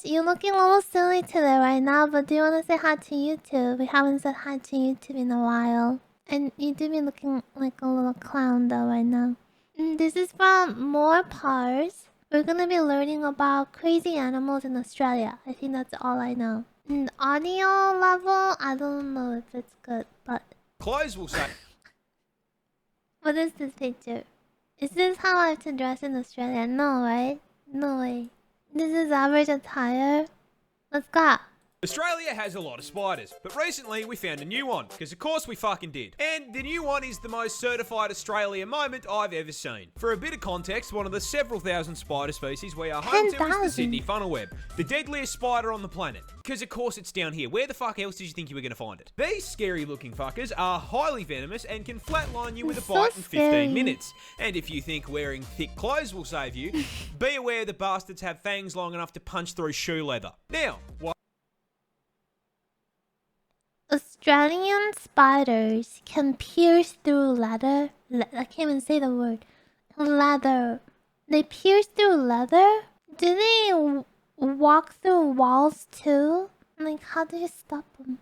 you're looking a little silly today right now, but do you want to say hi to YouTube? We haven't said hi to YouTube in a while. And you do be looking like a little clown though right now. This is from more Parz. We're gonna be learning about crazy animals in Australia. I think that's all I know. Audio level, I don't know if it's good, but... Clothes will say... What is this picture? Is this how I have to dress in Australia? No, right? No way. This is average attire. Let's go. Australia has a lot of spiders, but recently we found a new one, because of course we fucking did. And the new one is the most certified Australia moment I've ever seen. For a bit of context, one of the several thousand spider species we are home to is the Sydney funnel web, the deadliest spider on the planet. Because of course it's down here. Where the fuck else did you think you were going to find it? These scary looking fuckers are highly venomous and can flatline you with a bite in 15 minutes. And if you think wearing thick clothes will save you, be aware the bastards have fangs long enough to punch through shoe leather. Now, Australian spiders can pierce through leather. I can't even say the word. Leather. They pierce through leather? Do they walk through walls too? Like, how do you stop them?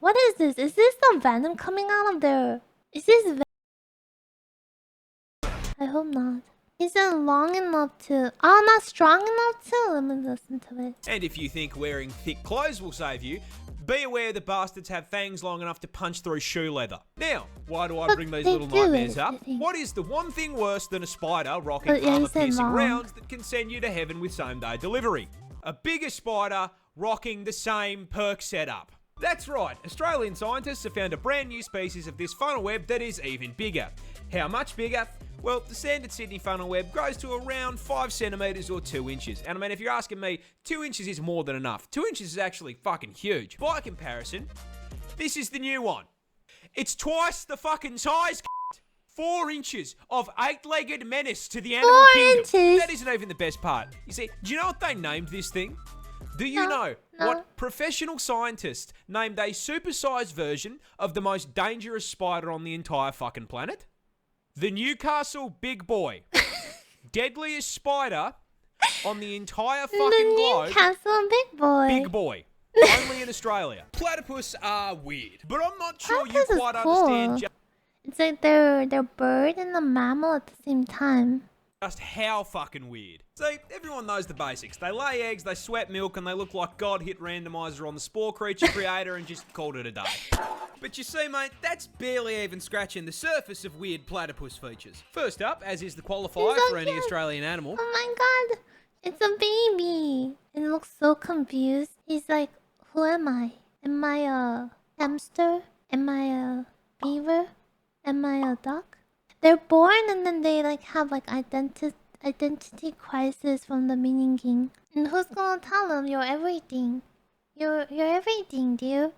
What is this? Is this some venom coming out of there? Is this I hope not. Is it long enough to... Oh, not strong enough to? Let me listen to it. And if you think wearing thick clothes will save you, be aware the bastards have fangs long enough to punch through shoe leather. Now, why do I bring these little nightmares up? What is the one thing worse than a spider rocking armor-piercing rounds that can send you to heaven with same-day delivery? A bigger spider rocking the same perk setup. That's right, Australian scientists have found a brand new species of this funnel web that is even bigger. How much bigger? Well, the standard Sydney funnel web grows to around 5 centimetres or 2 inches. And I mean, if you're asking me, 2 inches is more than enough. 2 inches is actually fucking huge. By comparison, this is the new one. It's twice the fucking size, 4 inches of 8-legged menace to the animal kingdom. That isn't even the best part. You see, do you know what they named this thing? Do you know what professional scientists named a supersized version of the most dangerous spider on the entire fucking planet? The Newcastle Big Boy. Deadliest spider on the entire fucking globe. Newcastle Big Boy. Big Boy. Only in Australia. Platypus are weird, but I'm not sure you quite understand It's like they're bird and a mammal at the same time. Just how fucking weird. See, everyone knows the basics. They lay eggs, they sweat milk, and they look like God hit randomizer on the spore creature creator and just called it a day. But you see, mate, that's barely even scratching the surface of weird platypus features. First up, as is the qualifier for any Australian animal. Oh my god, it's a baby. And it looks so confused. He's like, who am I? Am I a hamster? Am I a beaver? Am I a duck? They're born and then they like have like identity crisis from the beginning. And who's gonna tell them you're everything? You're everything, dear.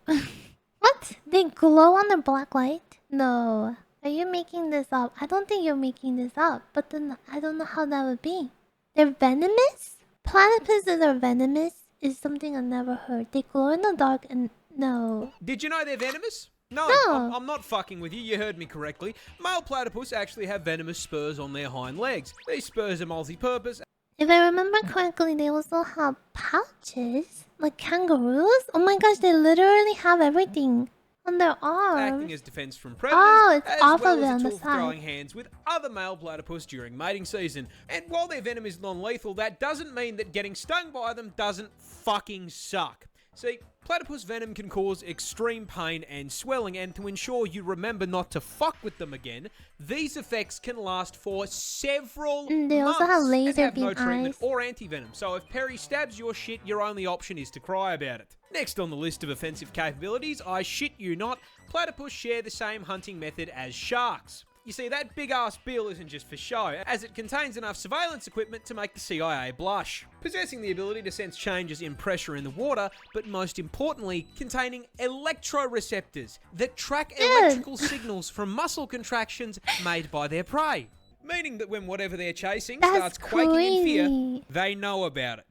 What? They glow under black light? No. Are you making this up? I don't think you're making this up. But then I don't know how that would be. They're venomous? Platypuses are venomous is something I've never heard. They glow in the dark and no. Did you know they're venomous? No. I'm not fucking with you. You heard me correctly. Male platypus actually have venomous spurs on their hind legs. These spurs are multi-purpose. If I remember correctly, they also have pouches. Like kangaroos? Oh my gosh, they literally have everything on their arms. Acting as defense from predators. Oh, it's as off well of it as on a the tool for side. throwing hands with other male platypus during mating season. And while their venom is non-lethal, that doesn't mean that getting stung by them doesn't fucking suck. See, platypus venom can cause extreme pain and swelling, and to ensure you remember not to fuck with them again, these effects can last for several months. They also have laser and have no beam treatment eyes. or anti-venom, so if Perry stabs your shit, your only option is to cry about it. Next on the list of offensive capabilities, I shit you not, platypus share the same hunting method as sharks. You see, that big-ass bill isn't just for show, as it contains enough surveillance equipment to make the CIA blush. Possessing the ability to sense changes in pressure in the water, but most importantly, containing electroreceptors that track electrical signals from muscle contractions made by their prey. Meaning that when whatever they're chasing starts quaking in fear, they know about it.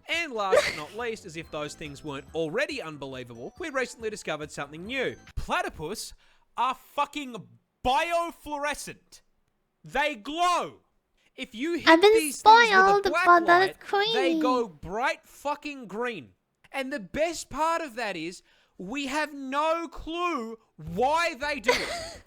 And last but not least, as if those things weren't already unbelievable, we recently discovered something new. Platypus are fucking biofluorescent. They glow. If you hit I've been these things spoiled, with a black but that is light, crazy. they go bright fucking green. And the best part of that is we have no clue why they do it.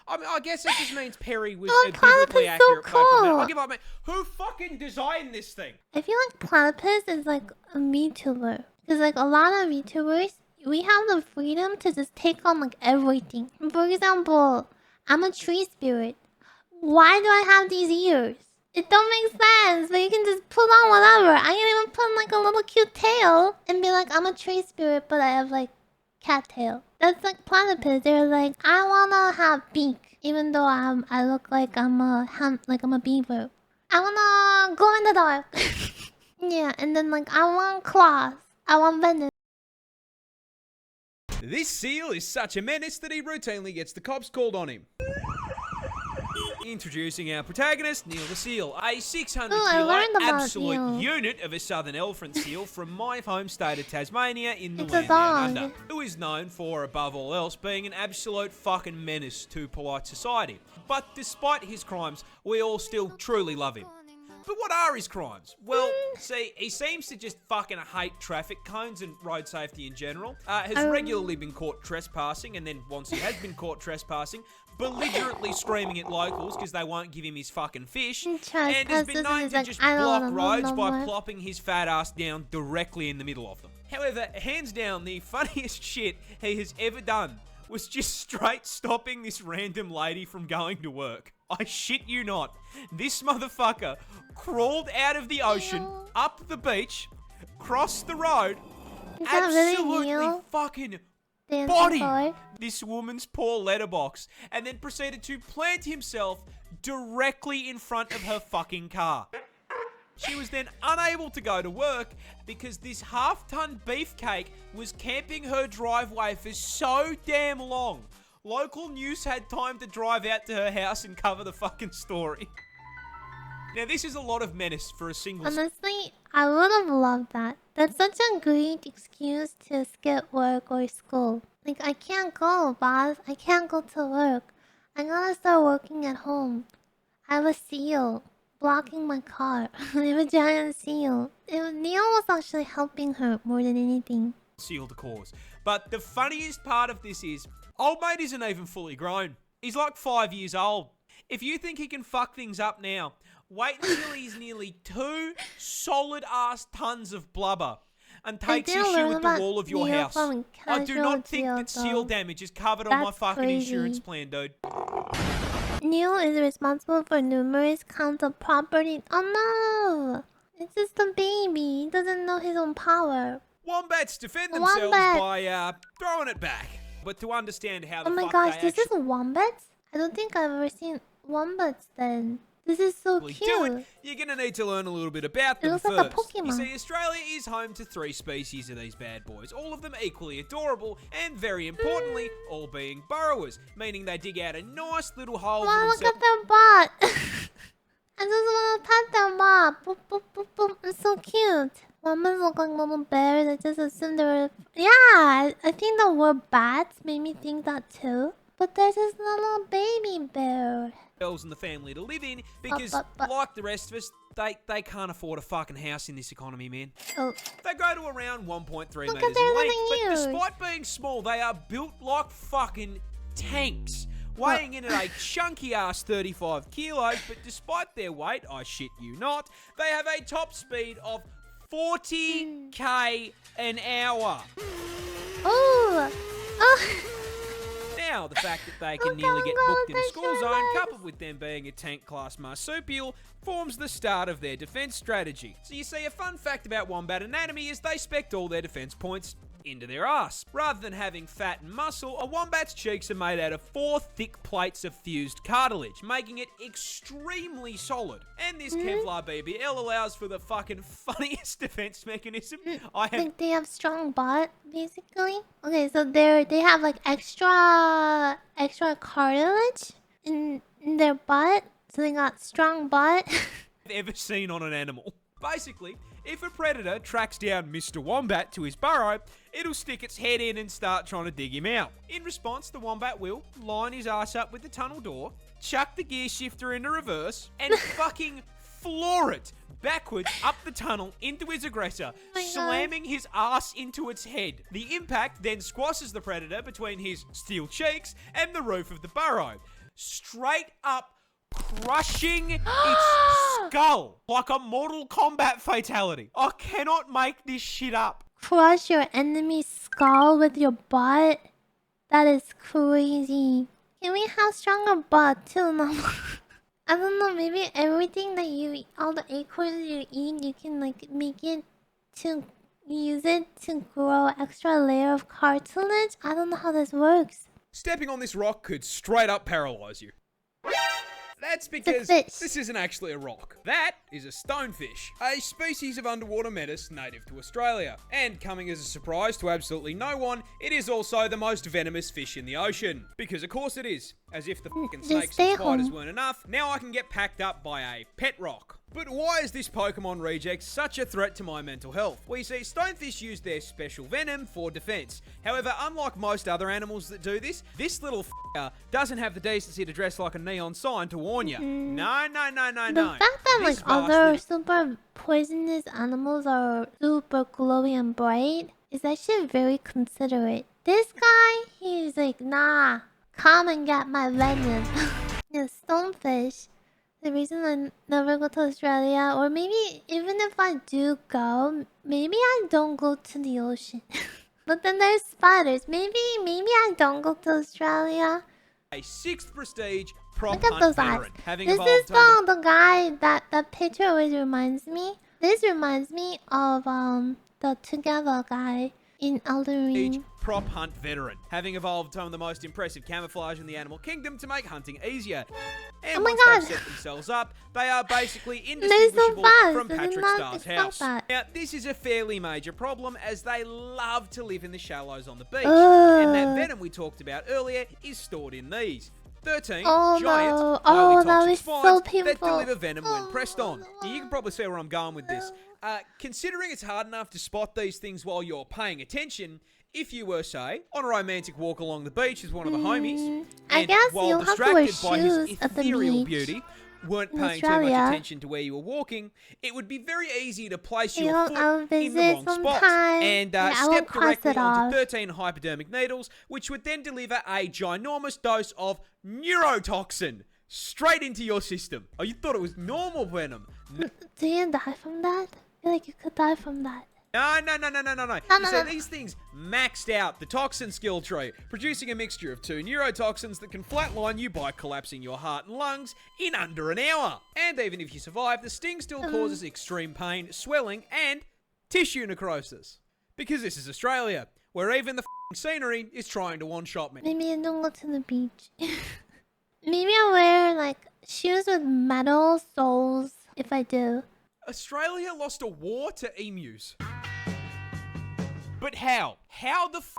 I guess it just means Perry was Oh, a biblically platypus so accurate Pokemon. cool. I'll give up, man. Who fucking designed this thing? I feel like Platypus is like a VTuber. Because like a lot of VTubers, we have the freedom to just take on like everything. For example, I'm a tree spirit. Why do I have these ears? It don't make sense, but you can just put on whatever. I can even put on like a little cute tail and be like, I'm a tree spirit, but I have like cat tail. That's like Platypus. They're like, I wanna have beak, even though I look like I'm a beaver. I wanna glow in the dark. Yeah, and then like I want claws. I want venom. This seal is such a menace that he routinely gets the cops called on him. Introducing our protagonist, Neil the Seal, a 600 kilo absolute Neil. unit of a southern elephant seal from my home state of Tasmania in the It's land a down dog. under, who is known for, above all else, being an absolute fucking menace to polite society. But despite his crimes, we all still truly love him. But what are his crimes? Well, see, he seems to just fucking hate traffic cones and road safety in general. Has regularly been caught trespassing, and then once he has been caught trespassing, belligerently screaming at locals because they won't give him his fucking fish, and has been known to just block roads by plopping his fat ass down directly in the middle of them. However, hands down, the funniest shit he has ever done was just straight stopping this random lady from going to work. I shit you not. This motherfucker crawled out of the ocean, up the beach, crossed the road, absolutely fucking bodied this woman's poor letterbox, and then proceeded to plant himself directly in front of her fucking car. She was then unable to go to work because this half-ton beefcake was camping her driveway for so damn long. Local news had time to drive out to her house and cover the fucking story. Now, this is a lot of menace for a single... Honestly, I would have loved that. That's such a great excuse to skip work or school. Like, I can't go, boss. I can't go to work. I gotta start working at home. I have a seal blocking my car. I have a giant seal. Neil was actually helping her more than anything. Seal the cause. But the funniest part of this is, old mate isn't even fully grown. He's like 5 years old. If you think he can fuck things up now, wait until he's nearly 2 solid-ass tons of blubber and takes issue with the wall of your house. I do not think that seal damage is covered on my fucking insurance plan, dude. Neil is responsible for numerous counts of property. Oh no! It's just a baby. He doesn't know his own power. Wombats defend themselves by throwing it back. But to understand how the fuck Oh my gosh, this is wombats? I don't think I've ever seen wombats then. This is so cute. You're going to need to learn a little bit about them It looks first. like a Pokemon. You see, Australia is home to 3 species of these bad boys, all of them equally adorable, and very importantly, all being burrowers, meaning they dig out a nice little hole for themselves. Look at their butt. I just want to pet their butt. Boop, boop, boop, boop. It's so cute. Wombats look like little bears. I just assumed they were... Yeah, I think the word bats made me think that too. But there's this little baby bear. In the family to live in because, like the rest of us, they can't afford a fucking house in this economy, man. They go to around 1.3 meters in length, but despite being small, they are built like fucking tanks, weighing in at a chunky ass 35 kilos. But despite their weight, I shit you not, they have a top speed of 40k an hour. Now, the fact that they can nearly get booked in a school zone, coupled with them being a tank-class marsupial, forms the start of their defense strategy. So you see, a fun fact about wombat anatomy is they spect all their defense points into their ass. Rather than having fat and muscle, a wombat's cheeks are made out of 4 thick plates of fused cartilage, making it extremely solid. And this Kevlar BBL allows for the fucking funniest defense mechanism I have. Like they have strong butt, basically. Okay, so they have like extra cartilage in their butt, so they got strong butt. Ever seen on an animal. Basically, if a predator tracks down Mr. Wombat to his burrow, it'll stick its head in and start trying to dig him out. In response, the wombat will line his ass up with the tunnel door, chuck the gear shifter into reverse, and fucking floor it backwards up the tunnel into his aggressor, slamming his ass into its head. The impact then squashes the predator between his steel cheeks and the roof of the burrow, straight up crushing its skull like a Mortal Kombat fatality. I cannot make this shit up. Crush your enemy's skull with your butt? That is crazy. Can we have stronger butt too, Namu? I don't know, maybe everything that you eat, all the acorns you eat, you can like make it to use it to grow extra layer of cartilage? I don't know how this works. Stepping on this rock could straight up paralyze you. That's because this isn't actually a rock. That is a stonefish, a species of underwater menace native to Australia. And coming as a surprise to absolutely no one, it is also the most venomous fish in the ocean. Because of course it is. As if the fucking snakes and spiders weren't enough, now I can get packed up by a pet rock. But why is this Pokemon reject such a threat to my mental health? Well, you see, stonefish use their special venom for defense. However, unlike most other animals that do this little f***er doesn't have the decency to dress like a neon sign to warn you. No. The fact that like other super poisonous animals are super glowy and bright is actually very considerate. This guy, he's like, nah, come and get my venom. Yeah, stonefish. The reason I never go to Australia, or maybe even if I do go, maybe I don't go to the ocean. But then there's spiders. Maybe I don't go to Australia. A 6th prestige prop Look at those eyes. This is the guy that picture always reminds me. This reminds me of the Together guy in Elden Ring. Prop hunt veteran, having evolved some of the most impressive camouflage in the animal kingdom to make hunting easier. And once they've set themselves up, they are basically indistinguishable from Patrick Starr's house. Now, this is a fairly major problem as they love to live in the shallows on the beach. And that venom we talked about earlier is stored in these 13 giant, highly toxic spines that deliver venom when pressed on. Now, you can probably see where I'm going with this. Considering it's hard enough to spot these things while you're paying attention, if you were, say, on a romantic walk along the beach with one of the homies, and while distracted by his ethereal beauty, weren't paying too much attention to where you were walking, it would be very easy to place your foot in the wrong spot and step directly onto 13 hypodermic needles, which would then deliver a ginormous dose of neurotoxin straight into your system. Oh, you thought it was normal venom? Do you die from that? I feel like you could die from that. No. You see, these things maxed out the toxin skill tree, producing a mixture of 2 neurotoxins that can flatline you by collapsing your heart and lungs in under an hour. And even if you survive, the sting still causes extreme pain, swelling, and tissue necrosis. Because this is Australia, where even the scenery is trying to one-shot me. Maybe I don't go to the beach. Maybe I wear like shoes with metal soles if I do. Australia lost a war to emus. But how? How the f***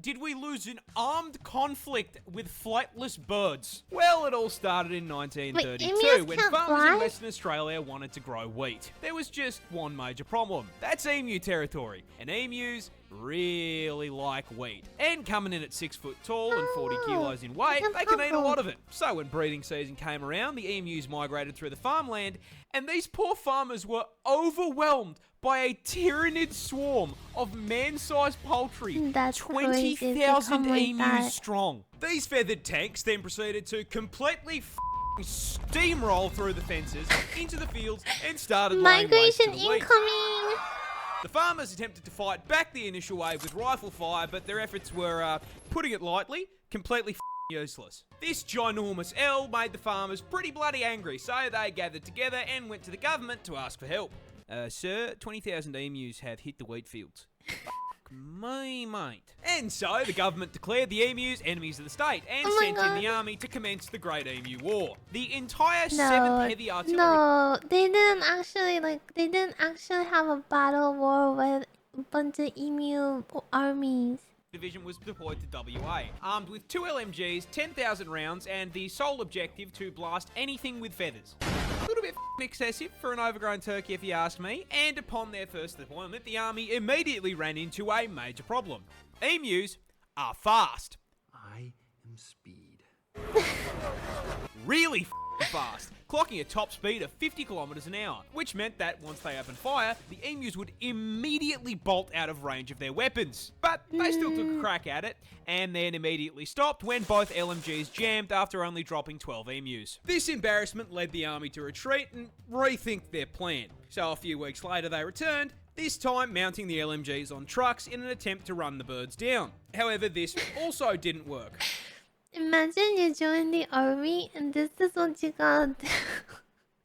did we lose an armed conflict with flightless birds? Well, it all started in 1932 when farmers in Western Australia wanted to grow wheat. There was just one major problem. That's emu territory, and emus really like wheat. And coming in at 6 foot tall and 40 kilos in weight, they can eat a lot of it. So when breeding season came around, the emus migrated through the farmland, and these poor farmers were overwhelmed by a tyrannid swarm of man-sized poultry, 20,000 emus strong. These feathered tanks then proceeded to completely steamroll through the fences into the fields and started migration incoming. The farmers attempted to fight back the initial wave with rifle fire, but their efforts were, putting it lightly, completely useless. This ginormous L made the farmers pretty bloody angry, so they gathered together and went to the government to ask for help. Sir, 20,000 emus have hit the wheat fields. Me, mate. And so the government declared the emus enemies of the state and sent in the army to commence the Great Emu War. The entire 7th Heavy Artillery... No, they didn't actually have a battle war with a bunch of emu armies. Division was deployed to WA, armed with 2 LMGs, 10,000 rounds, and the sole objective to blast anything with feathers. A little bit excessive for an overgrown turkey if you ask me, and upon their first deployment, the army immediately ran into a major problem. Emus are fast. I am speed. really fast, clocking a top speed of 50 kilometers an hour, which meant that once they opened fire, the emus would immediately bolt out of range of their weapons. But they still took a crack at it, and then immediately stopped when both LMGs jammed after only dropping 12 emus. This embarrassment led the army to retreat and rethink their plan. So a few weeks later they returned, this time mounting the LMGs on trucks in an attempt to run the birds down. However, this also didn't work. Imagine you join the army and this is what you gotta do.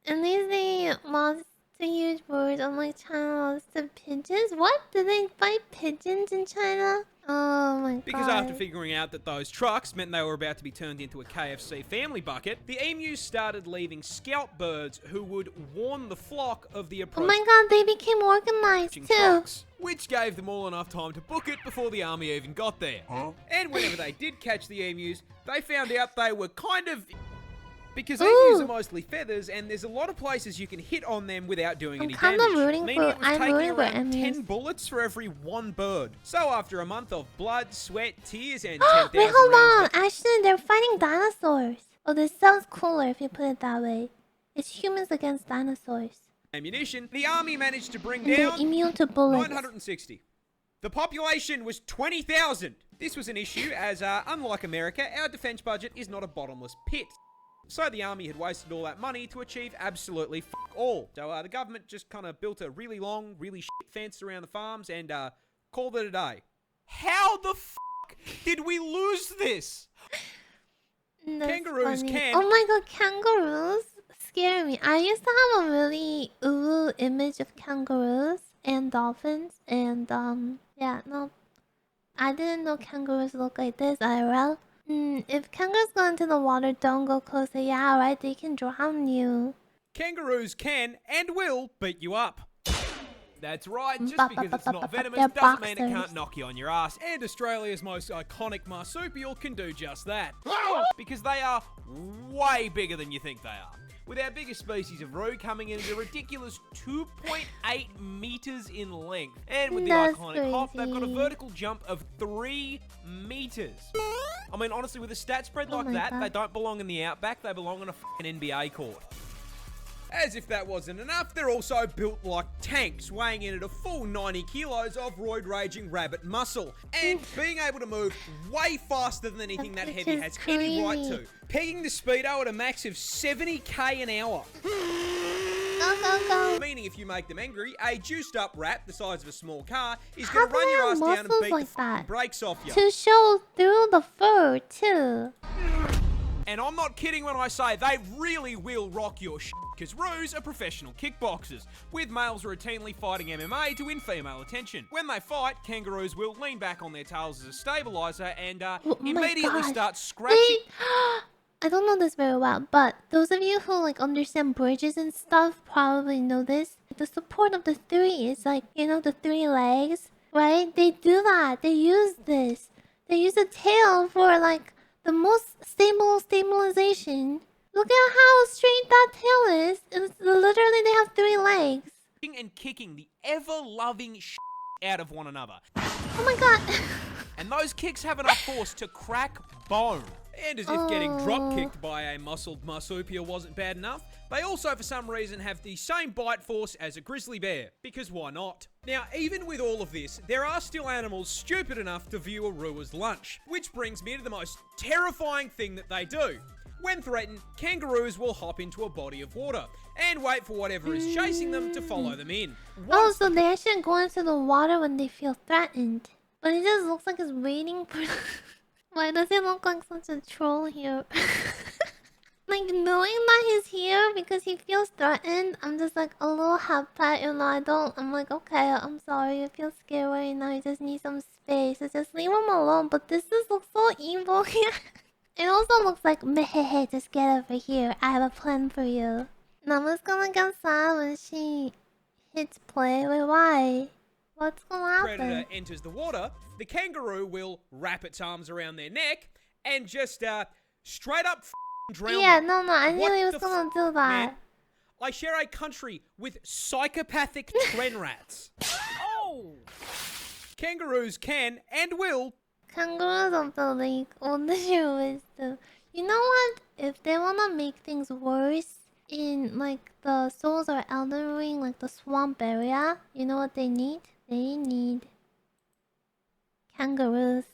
And they say lost to huge birds, unlike China lost to pigeons. What? Do they fight pigeons in China? Oh my god. Because after figuring out that those trucks meant they were about to be turned into a KFC family bucket, the emus started leaving scout birds who would warn the flock of the approach. Oh my god, they became organized too. Trucks, which gave them all enough time to book it before the army even got there. And whenever they did catch the emus, they found out they were kind of... Because emus are mostly feathers, and there's a lot of places you can hit on them without doing any damage. Meaning it was taking around 10 bullets for every one bird. So after a month of blood, sweat, tears, and 10,000 Wait, hold on. rounds... Actually, they're fighting dinosaurs. Oh, this sounds cooler if you put it that way. It's humans against dinosaurs. ammunition, the army managed to bring And down they're immune to bullets. 960. The population was 20,000. This was an issue as, unlike America, our defense budget is not a bottomless pit. So the army had wasted all that money to achieve absolutely fuck all. So the government just kind of built a really long, really shit fence around the farms and called it a day. How the fuck did we lose this? That's Kangaroos funny. can... Oh my god, kangaroos scare me. I used to have a really ooh image of kangaroos and dolphins and yeah, no. I didn't know kangaroos look like this IRL. If kangaroos go into the water, don't go closer. Yeah, right, they can drown you. Kangaroos can and will beat you up. That's right, just because it's not venomous They're doesn't mean it boxers. can't knock you on your ass. And Australia's most iconic marsupial can do just that. Because they are way bigger than you think they are. With our biggest species of roo coming in at a ridiculous 2.8 meters in length. And with the That's iconic hop, they've got a crazy. vertical jump of 3 meters. I mean, honestly, with a stat spread like my that, God. they don't belong in the outback, they belong on a fucking NBA court. As if that wasn't enough, they're also built like tanks, weighing in at a full 90 kilos of roid-raging rabbit muscle, and being able to move way faster than anything that Which heavy is has any right crazy. to, pegging the speedo at a max of 70k an hour. Go, go, go. Meaning if you make them angry, a juiced up rat the size of a small car is How going to do run they your have ass down and muscles beat like the fucking that? brakes off you. To show through the fur too. And I'm not kidding when I say they really will rock your shit, because roos are professional kickboxers, with males routinely fighting MMA to win female attention. When they fight, kangaroos will lean back on their tails as a stabiliser and my immediately gosh. start scratching. I don't know this very well, but those of you who like understand bridges and stuff probably know this. The support of the three is like, you know, the 3 legs, right? They do that. They use this. They use the tail for like the most stable stabilization. Look at how straight that tail is. It's literally they have 3 legs. And kicking the ever-loving shit out of one another. Oh my god. And those kicks have enough force to crack bone. And as if getting drop-kicked by a muscled marsupial wasn't bad enough, they also for some reason have the same bite force as a grizzly bear, because why not? Now, even with all of this, there are still animals stupid enough to view a roo as lunch, which brings me to the most terrifying thing that they do. When threatened, kangaroos will hop into a body of water and wait for whatever is chasing them to follow them in. Oh, so they actually go into the water when they feel threatened. But it just looks like it's waiting for... Why does it look like such a troll here? Like, knowing that he's here because he feels threatened, I'm just like a little happy, you know, I'm like, okay, I'm sorry, you feel scared right now, you just need some space, so just leave him alone, but this just looks so evil here. It also looks like, mehehe, just get over here, I have a plan for you. Namu's gonna get sad when she hits play, wait, why? What's gonna happen? Predator enters the water, the kangaroo will wrap its arms around their neck and just straight up drown Yeah, them. no, I knew What he was the gonna do that. Man, I share a country with psychopathic tren rats. Oh! Kangaroos can and will. Kangaroos of the lake, what the show is the You know what? If they wanna make things worse in like the Souls or Elden Ring, like the swamp area, you know what they need? They need kangaroos.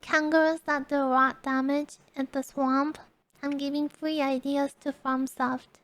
Kangaroos that do rot damage at the swamp. I'm giving free ideas to FarmSoft.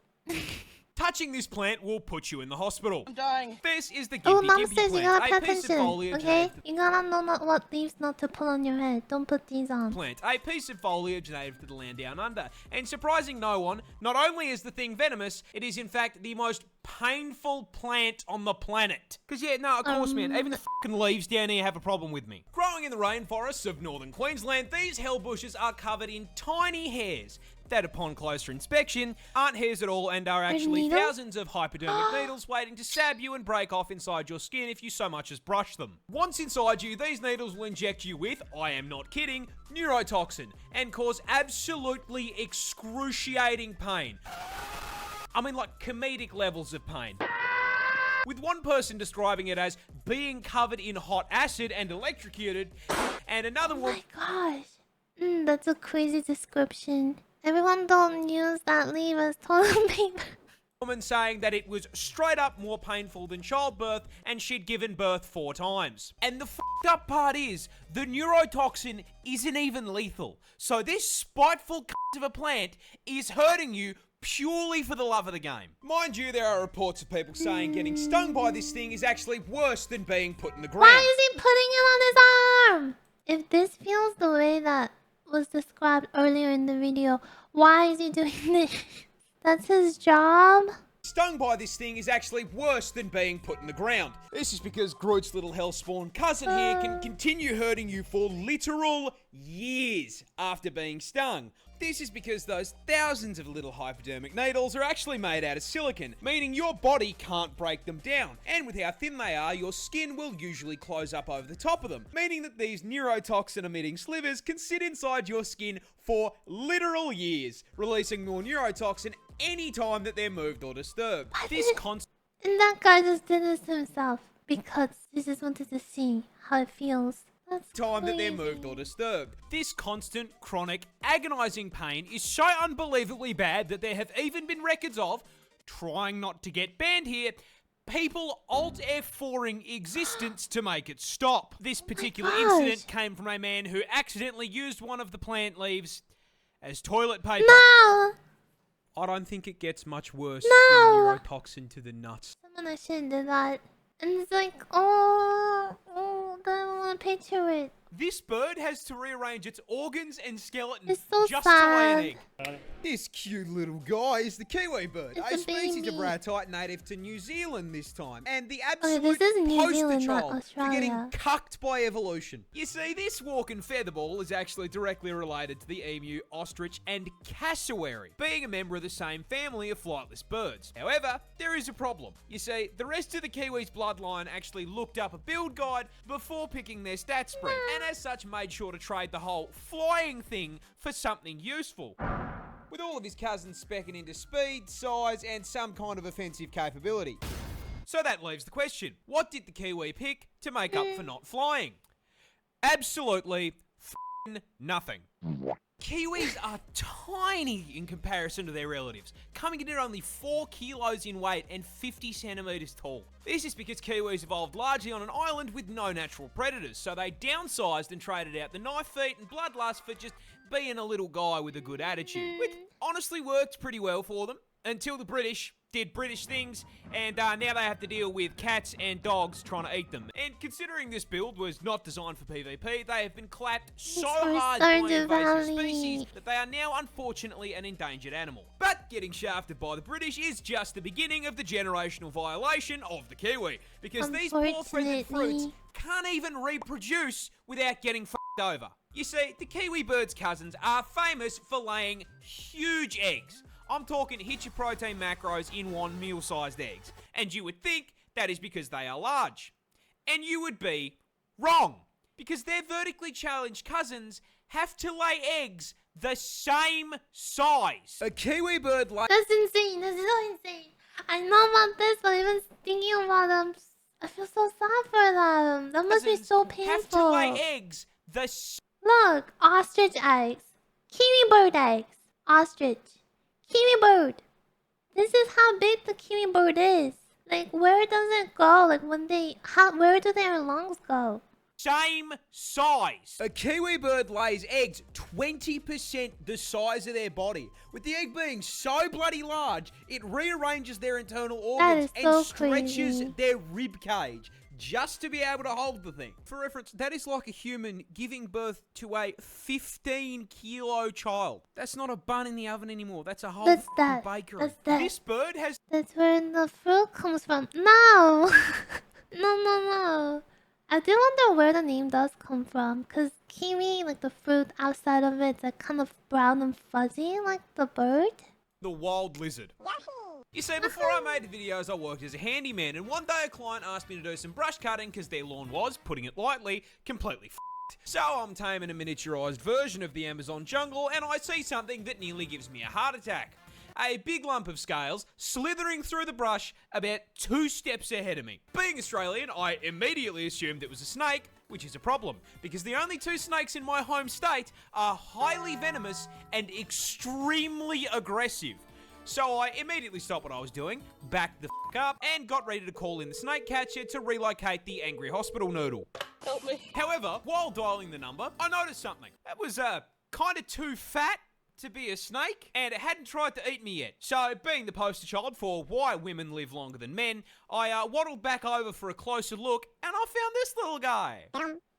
Touching this plant will put you in the hospital. I'm dying. This is the Oh, Gimpy Mom Gimpy says you plant, gotta a pay piece of attention, foliage okay? native You gotta know what leaves not to put on your head. Don't put these on. plant, a piece of foliage native to the land down under. And surprising no one, not only is the thing venomous, it is in fact the most painful plant on the planet. Because yeah, no, of course, man, even the fucking leaves down here have a problem with me. Growing in the rainforests of northern Queensland, these hell bushes are covered in tiny hairs that upon closer inspection aren't hairs at all and are actually needles? thousands of hypodermic needles waiting to stab you and break off inside your skin if you so much as brush them. Once inside you, these needles will inject you with, I am not kidding, neurotoxin and cause absolutely excruciating pain. I mean, like comedic levels of pain. With one person describing it as being covered in hot acid and electrocuted, and another Oh one. my gosh. That's a crazy description. Everyone don't use that leaf as toilet paper. Woman saying that it was straight up more painful than childbirth and she'd given birth 4 times. And the f***ed up part is, the neurotoxin isn't even lethal. So this spiteful c*** of a plant is hurting you purely for the love of the game. Mind you, there are reports of people saying getting stung by this thing is actually worse than being put in the ground. Why is he putting it on his arm? If this feels the way that was described earlier in the video, why is he doing this? That's his job? Stung by this thing is actually worse than being put in the ground. This is because Groot's little hellspawn cousin here can continue hurting you for literal years after being stung. This is because those thousands of little hypodermic needles are actually made out of silicon, meaning your body can't break them down. And with how thin they are, your skin will usually close up over the top of them, meaning that these neurotoxin emitting slivers can sit inside your skin for literal years, releasing more neurotoxin anytime that they're moved or disturbed. And that guy just did this to himself because he just wanted to see how it feels. That's time that they're crazy. moved or disturbed. This constant, chronic, agonizing pain is so unbelievably bad that there have even been records of, trying not to get banned here, people Alt F4ing existence to make it stop. This particular incident came from a man who accidentally used one of the plant leaves as toilet paper. No! I don't think it gets much worse No! than neurotoxin to the nuts. Someone I shouldn't do that. And it's like, I don't want to picture it. This bird has to rearrange its organs and skeleton It's so just to lay an sad. egg. This cute little guy is the kiwi bird, It's a a species of baby. ratite native to New Zealand this time, and the Okay, absolute this is New poster Zealand, not child for getting Australia. cucked by evolution. You see, this walking featherball is actually directly related to the emu, ostrich, and cassowary, being a member of the same family of flightless birds. However, there is a problem. You see, the rest of the kiwi's bloodline actually looked up a build guide before picking their stat spread, and as such made sure to trade the whole flying thing for something useful. With all of his cousins specking into speed, size, and some kind of offensive capability. So that leaves the question, what did the kiwi pick to make up for not flying? Absolutely f***ing nothing. Kiwis are tiny in comparison to their relatives, coming in at only 4 kilos in weight and 50 centimeters tall. This is because kiwis evolved largely on an island with no natural predators, so they downsized and traded out the knife feet and bloodlust for just being a little guy with a good attitude, which honestly worked pretty well for them, until the British did British things, and now they have to deal with cats and dogs trying to eat them. And considering this build was not designed for PvP, they have been clapped so hard by invasive species that they are now unfortunately an endangered animal. But getting shafted by the British is just the beginning of the generational violation of the kiwi, because these poor feathered fruits can't even reproduce without getting f***ed over. You see, the kiwi bird's cousins are famous for laying huge eggs. I'm talking hit your protein macros in one meal-sized eggs. And you would think that is because they are large. And you would be wrong. Because their vertically challenged cousins have to lay eggs the same size. A kiwi bird like... That's insane. That's so insane. I know about this, but even thinking about them, I feel so sad for them. That must be so painful. have to lay eggs the Look, ostrich eggs. Kiwi bird eggs. ostrich, kiwi bird. This is how big the kiwi bird is. Like, where does it go? Like, where do their lungs go? Same size. A kiwi bird lays eggs 20% the size of their body. With the egg being so bloody large, it rearranges their internal organs and stretches their rib cage just to be able to hold the thing. For reference, that is like a human giving birth to a 15-kilo child. That's not a bun in the oven anymore. That's a whole bakery. This bird has... That's where the fruit comes from. No! No. I do wonder where the name does come from. Because kiwi, like the fruit outside of it's like kind of brown and fuzzy like the bird. The wild lizard. You see, before I made the videos, I worked as a handyman, and one day a client asked me to do some brush cutting because their lawn was, putting it lightly, completely f***ed. So I'm taming a miniaturized version of the Amazon jungle, and I see something that nearly gives me a heart attack. A big lump of scales slithering through the brush about 2 steps ahead of me. Being Australian, I immediately assumed it was a snake, which is a problem, because the only 2 snakes in my home state are highly venomous and extremely aggressive. So I immediately stopped what I was doing, backed the f*** up, and got ready to call in the snake catcher to relocate the angry hospital noodle. Help me. However, while dialing the number, I noticed something. That was, kind of too fat to be a snake, and it hadn't tried to eat me yet. So, being the poster child for why women live longer than men, I waddled back over for a closer look, and I found this little guy.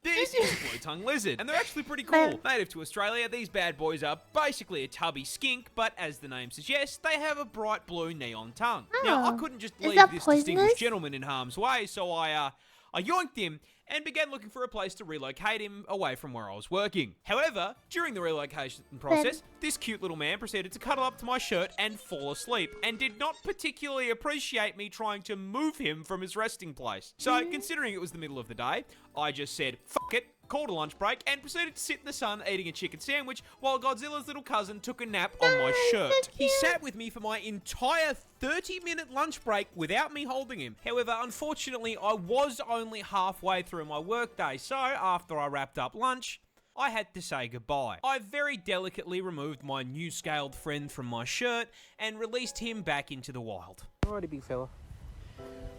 This is a blue-tongued lizard, and they're actually pretty cool. Native to Australia, these bad boys are basically a tubby skink, but as the name suggests, they have a bright blue neon tongue. Now, I couldn't just leave this distinguished gentleman in harm's way, so I yoinked him and began looking for a place to relocate him away from where I was working. However, during the relocation process, this cute little man proceeded to cuddle up to my shirt and fall asleep, and did not particularly appreciate me trying to move him from his resting place. So, considering it was the middle of the day, I just said, fuck it, called a lunch break, and proceeded to sit in the sun eating a chicken sandwich while Godzilla's little cousin took a nap on my shirt. He sat with me for my entire 30-minute lunch break without me holding him. However, unfortunately, I was only halfway through my workday, so after I wrapped up lunch, I had to say goodbye. I very delicately removed my new scaled friend from my shirt and released him back into the wild. Alrighty, big fella.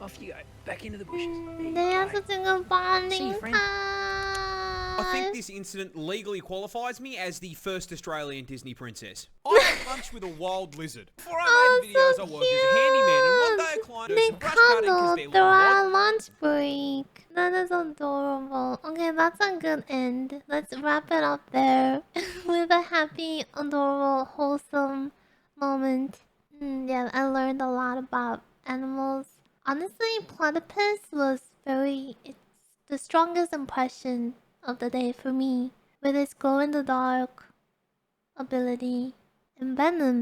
Off you go. Back into the bushes. They have such a good bonding time. I think this incident legally qualifies me as the first Australian Disney princess. I had lunch with a wild lizard. Before I made the videos, I worked as a handyman, and one day a client did some brush cutting because they were lunch break. That is adorable. Okay, that's a good end. Let's wrap it up there with a happy, adorable, wholesome moment. Yeah, I learned a lot about animals. Honestly, platypus was it's the strongest impression of the day for me, with its glow in the dark ability and venom.